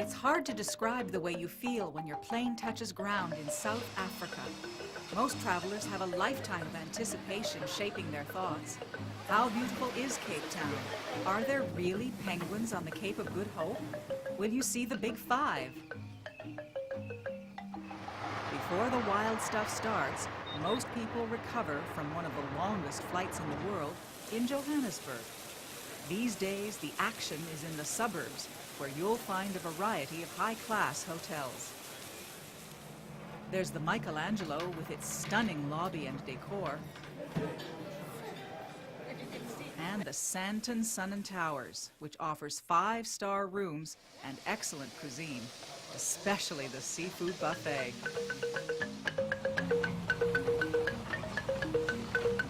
It's hard to describe the way you feel when your plane touches ground in South Africa. Most travelers have a lifetime of anticipation shaping their thoughts. How beautiful is Cape Town? Are there really penguins on the Cape of Good Hope? Will you see the Big Five? Before the wild stuff starts, most people recover from one of the longest flights in the world in Johannesburg. These days, the action is in the suburbs, where you'll find a variety of high-class hotels. There's the Michelangelo with its stunning lobby and decor, and the Sandton Sun and Towers, which offers 5-star rooms and excellent cuisine, especially the seafood buffet.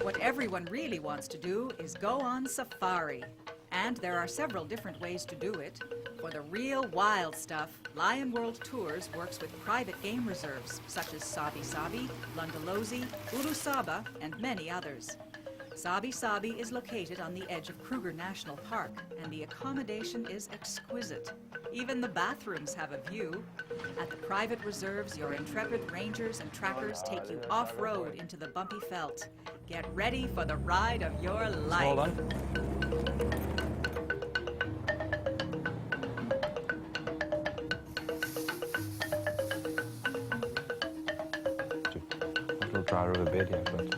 What everyone really wants to do is go on safari. And there are several different ways to do it. For the real wild stuff, Lion World Tours works with private game reserves such as Sabi Sabi, Londolozi, Ulusaba, and many others. Sabi Sabi is located on the edge of Kruger National Park, and the accommodation is exquisite. Even the bathrooms have a view. At the private reserves, your intrepid rangers and trackers take you off-road into the bumpy veldt. Get ready for the ride of your life. Hold on. It'll dry over a bit here, but...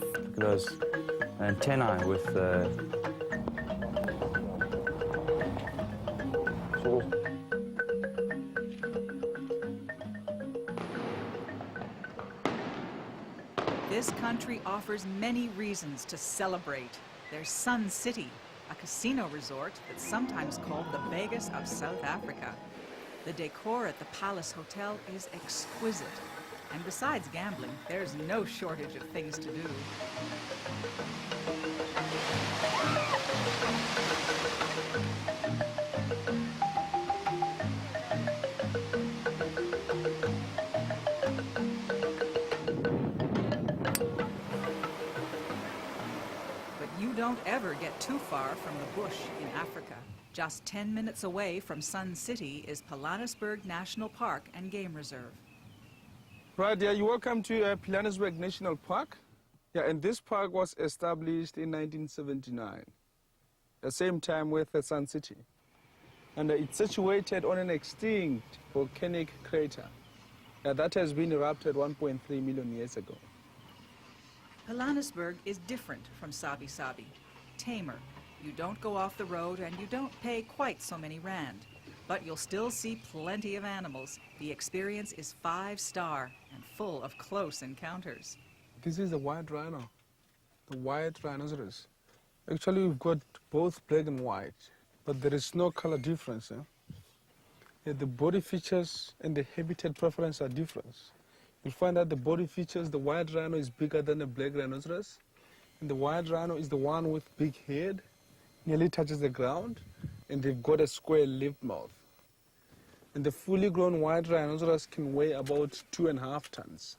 Look at those, an antennae with This country offers many reasons to celebrate. There's Sun City, a casino resort that's sometimes called the Vegas of South Africa. The decor at the Palace Hotel is exquisite. And besides gambling, there's no shortage of things to do. But you don't ever get too far from the bush in Africa. Just 10 minutes away from Sun City is Pilanesberg National Park and Game Reserve. Right, yeah, you're welcome to Pilanesberg National Park. Yeah, and this park was established in 1979, the same time with the Sun City. And it's situated on an extinct volcanic crater that has been erupted 1.3 million years ago. Pilanesberg is different from Sabi Sabi, tamer. You don't go off the road and you don't pay quite so many rand. But you'll still see plenty of animals. The experience is 5-star and full of close encounters. This is the white rhino, the white rhinoceros. Actually, we've got both black and white, but there is no color difference. Yeah, the body features and the habitat preference are different. You'll find that the body features, the white rhino is bigger than the black rhinoceros, and the white rhino is the one with big head, nearly touches the ground, and they've got a square lip mouth. And the fully grown white rhinoceros can weigh about 2.5 tons.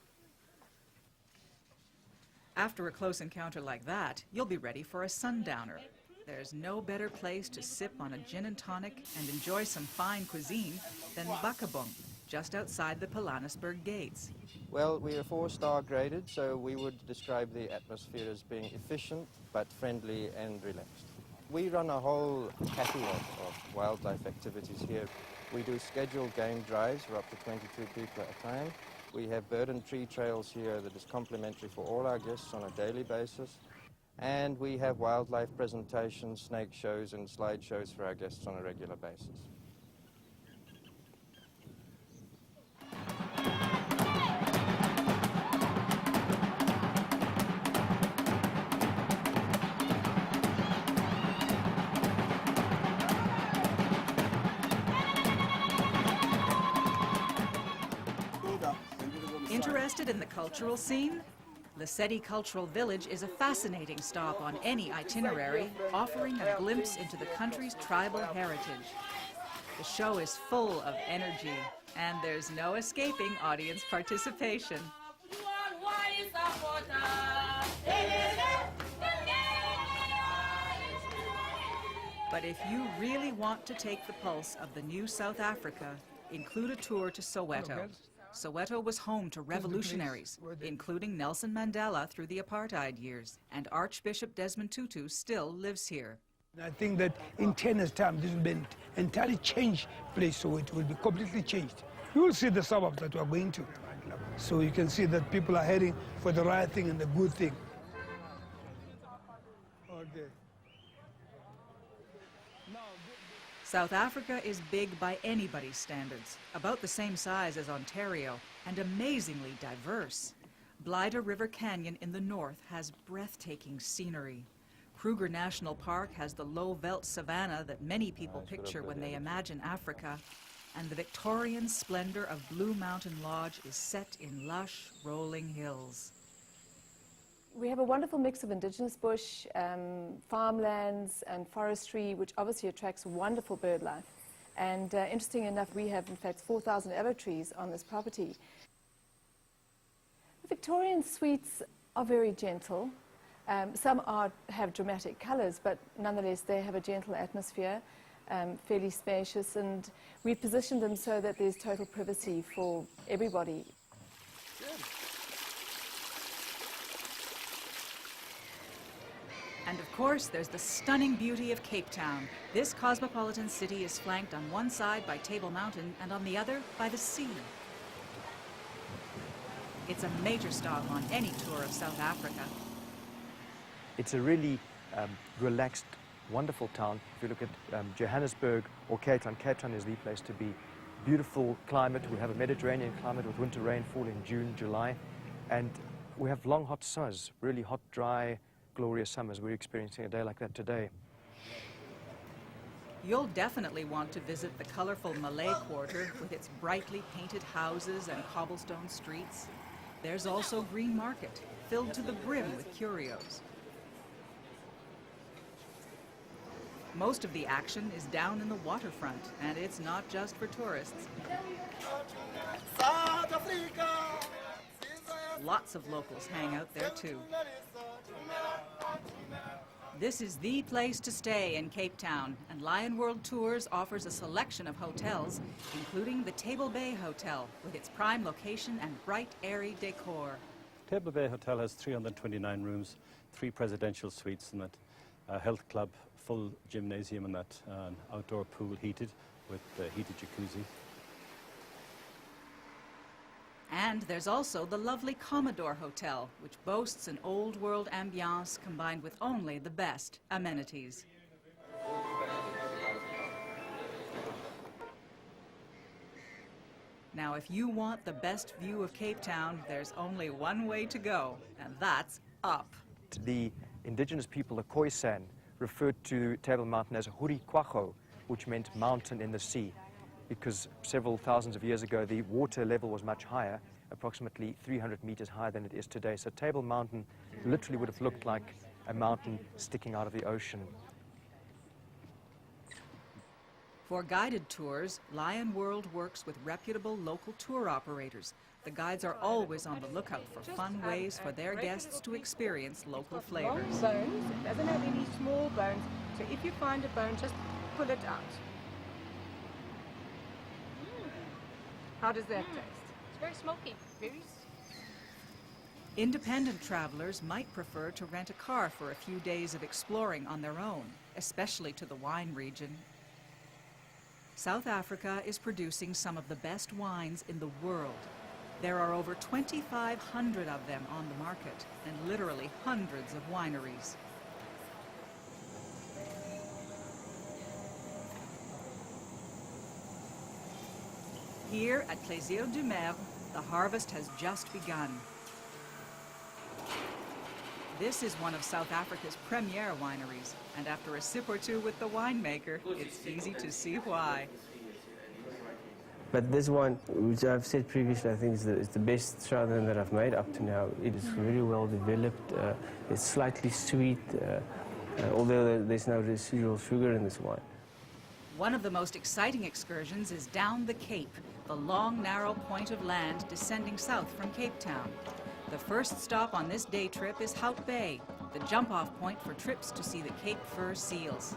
After a close encounter like that, you'll be ready for a sundowner. There's no better place to sip on a gin and tonic and enjoy some fine cuisine than Bakabung, just outside the Pilanesberg gates. Well, we are 4-star graded, so we would describe the atmosphere as being efficient, but friendly and relaxed. We run a whole catalogue of wildlife activities here. We do scheduled game drives for up to 22 people at a time. We have bird and tree trails here that is complimentary for all our guests on a daily basis. And we have wildlife presentations, snake shows and slide shows for our guests on a regular basis. Interested in the cultural scene? Lesedi Cultural Village is a fascinating stop on any itinerary, offering a glimpse into the country's tribal heritage. The show is full of energy, and there's no escaping audience participation. But if you really want to take the pulse of the new South Africa, include a tour to Soweto. Soweto was home to revolutionaries, including Nelson Mandela through the apartheid years, and Archbishop Desmond Tutu still lives here. I think that in 10 years' time, this will be an entirely changed place, so it will be completely changed. You will see the suburbs that we are going to. So you can see that people are heading for the right thing and the good thing. Okay. South Africa is big by anybody's standards, about the same size as Ontario, and amazingly diverse. Blyde River Canyon in the north has breathtaking scenery. Kruger National Park has the low veldt savanna that many people picture when they imagine Africa, and the Victorian splendor of Blue Mountain Lodge is set in lush, rolling hills. We have a wonderful mix of indigenous bush, farmlands and forestry, which obviously attracts wonderful bird life. And interesting enough, we have in fact 4,000 aloe trees on this property. The Victorian suites are very gentle. Some have dramatic colours, but nonetheless they have a gentle atmosphere, fairly spacious, and we've positioned them so that there's total privacy for everybody. And of course, there's the stunning beauty of Cape Town. This cosmopolitan city is flanked on one side by Table Mountain and on the other by the sea. It's a major stop on any tour of South Africa. It's a really relaxed, wonderful town. If you look at Johannesburg or Cape Town is the place to be. Beautiful climate. We have a Mediterranean climate with winter rainfall in June, July. And we have long, hot summers, really hot, dry, glorious summers. We're experiencing a day like that today. You'll definitely want to visit the colorful Malay Quarter with its brightly painted houses and cobblestone streets. There's also Green Market, filled to the brim with curios. Most of the action is down in the waterfront, and it's not just for tourists. Lots of locals hang out there too. This is the place to stay in Cape Town, and Lion World Tours offers a selection of hotels, including the Table Bay Hotel, with its prime location and bright, airy decor. Table Bay Hotel has 329 rooms, 3 presidential suites in it, a health club, full gymnasium in that, an outdoor pool heated with a heated jacuzzi. And there's also the lovely Commodore Hotel, which boasts an old-world ambiance combined with only the best amenities. Now, if you want the best view of Cape Town, there's only one way to go, and that's up. The indigenous people, the Khoisan, referred to Table Mountain as Huri Kwacho, which meant mountain in the sea, because several thousands of years ago the water level was much higher, approximately 300 meters higher than it is today. So Table Mountain literally would have looked like a mountain sticking out of the ocean. For guided tours, Lion World works with reputable local tour operators. The guides are always on the lookout for fun ways for their guests to experience local flavors. Bones, it doesn't have any small bones, so if you find a bone, just pull it out. How does that taste? It's very smoky. Independent travelers might prefer to rent a car for a few days of exploring on their own, especially to the wine region. South Africa is producing some of the best wines in the world. There are over 2,500 of them on the market, and literally hundreds of wineries. Here at Plaisir du Mer, the harvest has just begun. This is one of South Africa's premier wineries, and after a sip or two with the winemaker, it's easy to see why. But this one, which I've said previously, I think is the best Chardonnay that I've made up to now. It is very well developed. It's slightly sweet, although there's no residual sugar in this wine. One of the most exciting excursions is down the Cape, the long, narrow point of land descending south from Cape Town. The first stop on this day trip is Hout Bay, the jump-off point for trips to see the Cape fur seals.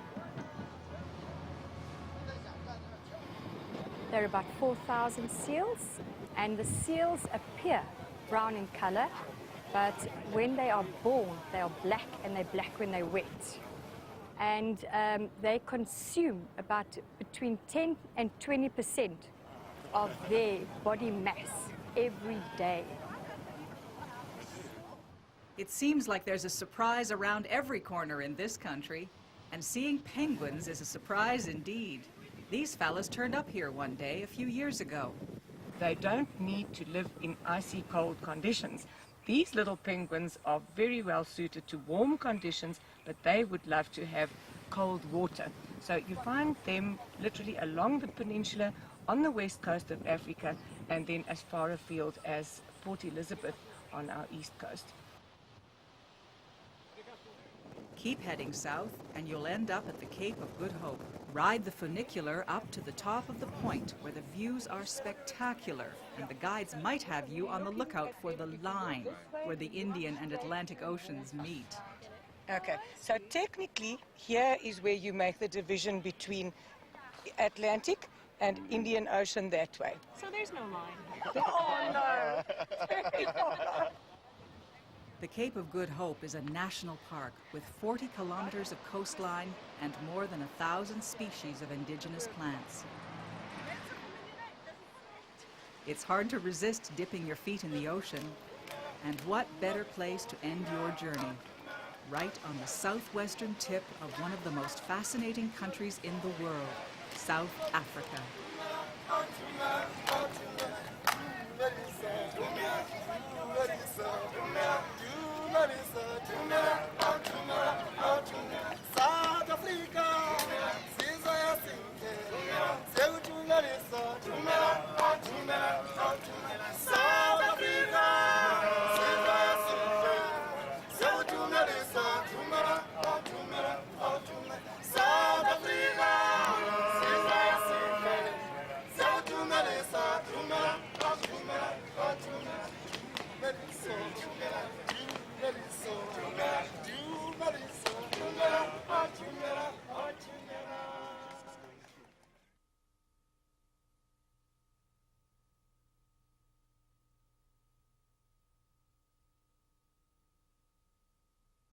There are about 4,000 seals, and the seals appear brown in color, but when they are born, they are black, and they're black when they're wet. And they consume about between 10 and 20% of their body mass every day. It seems like there's a surprise around every corner in this country, and seeing penguins is a surprise indeed. These fellas turned up here one day a few years ago. They don't need to live in icy cold conditions. These little penguins are very well suited to warm conditions, but they would love to have cold water. So you find them literally along the peninsula, on the west coast of Africa, and then as far afield as Port Elizabeth on our east coast. Keep heading south, and you'll end up at the Cape of Good Hope. Ride the funicular up to the top of the point, where the views are spectacular, and the guides might have you on the lookout for the line, where the Indian and Atlantic Oceans meet. Okay, so technically here is where you make the division between Atlantic and Indian Ocean that way. So there's no line. Oh no! The Cape of Good Hope is a national park with 40 kilometers of coastline and more than 1,000 species of indigenous plants. It's hard to resist dipping your feet in the ocean, and what better place to end your journey? Right on the southwestern tip of one of the most fascinating countries in the world, South Africa. Marisa,